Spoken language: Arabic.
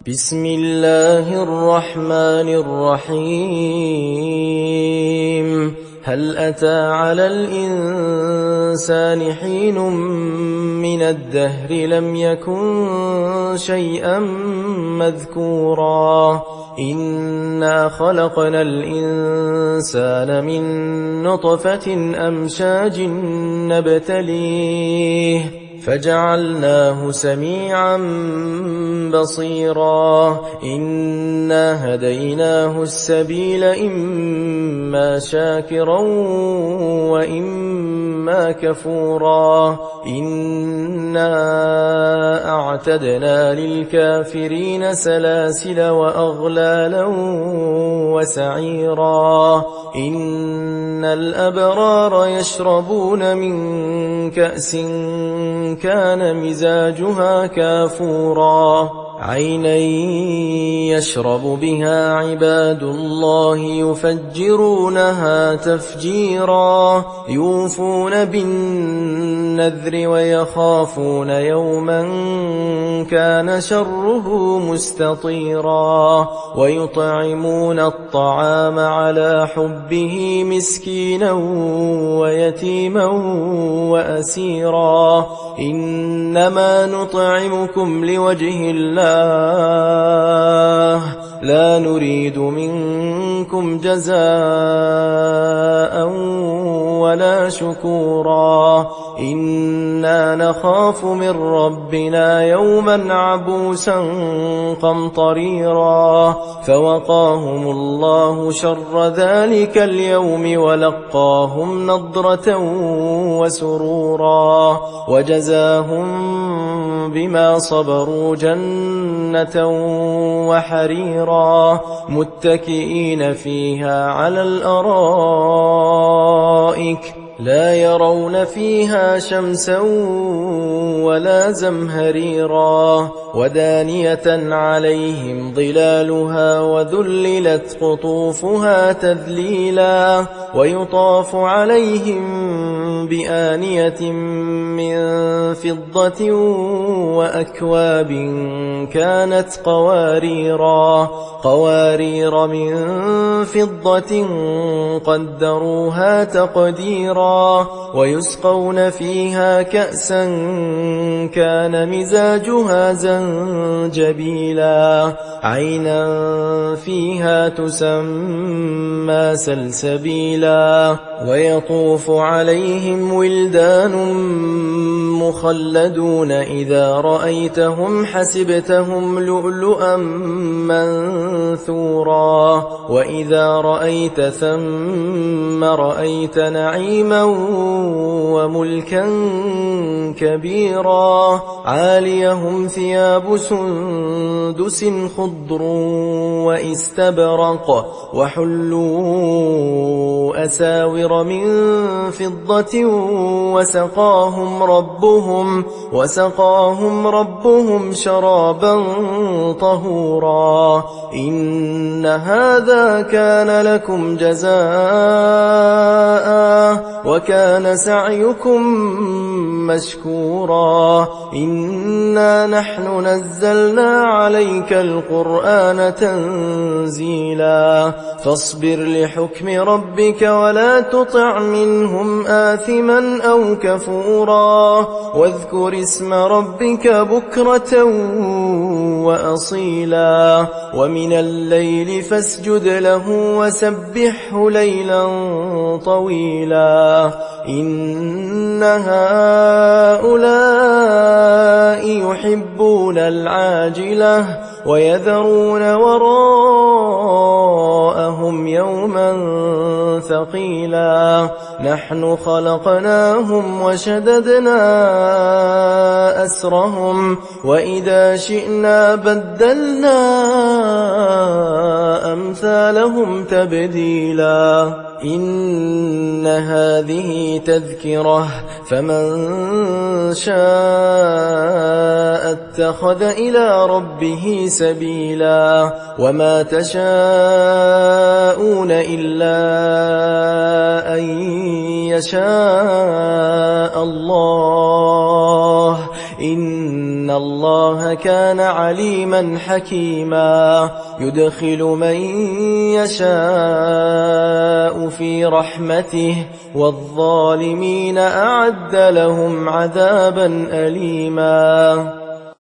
بسم الله الرحمن الرحيم. هل أتى على الإنسان حين من الدهر لم يكن شيئا مذكورا إنا خلقنا الإنسان من نطفة أمشاج نبتليه فجعلناه سميعا بصيرا إنا هديناه السبيل إما شاكرا وإما كفورا إنا أعتدنا للكافرين سلاسل وأغلالا وسعيرا إن الأبرار يشربون من كأس كان مزاجها كافورا عينا يشرب بها عباد الله يفجرونها تفجيرا يوفون بالنذر ويخافون يوما كان شره مستطيرا ويطعمون الطعام على حبه مسكينا ويتيما وأسيرا إنما نطعمكم لوجه الله لا نريد منكم جزاء ولا شكورا إنا نخاف من ربنا يوما عبوسا قمطريرا فوقاهم الله شر ذلك اليوم ولقاهم نضرة وسرورا وجزاهم بما صبروا جنة وحريرا متكئين فيها على الأرائك لا يرون فيها شمسا ولا زمهريرا ودانية عليهم ظلالها وذللت قطوفها تذليلا ويطاف عليهم بآنية من فضة وأكواب كانت قوارير من فضة قدروها تقديرا ويسقون فيها كأسا كان مزاجها زنجبيلا عينا فيها تسمى سلسبيلا ويطوف عليهم ولدان مخلدون إذا رأيتهم حسبتهم لؤلؤا منثورا وإذا رأيت ثم رأيت نعيما وملكا كبيرا عاليهم ثياب سندس خضر وإستبرق وحلوا أساور من فضة وسقاهم ربهم شرابا طهورا إن هذا كان لكم جزاء وكان سعيكم مشكورا إنا نحن نزلنا عليك القرآن تنزيلا فاصبر لحكم ربك ولا تطع منهم آثما أو كفورا واذكر اسم ربك بكرة وأصيلا ومن الليل فاسجد له وسبحه ليلا طويلا إن هؤلاء يحبون العاجلة ويذرون وراءهم يوما ثقيلا نحن خلقناهم وشددنا أسرهم وإذا شئنا بدلنا أمثالهم تبديلا إن هذه تذكرة فمن شاء اتخذ إلى ربه سبيلا وما تشاءون إلا أن يشاء الله إن إن الله كان عليما حكيما يدخل من يشاء في رحمته والظالمين أعد لهم عذابا أليما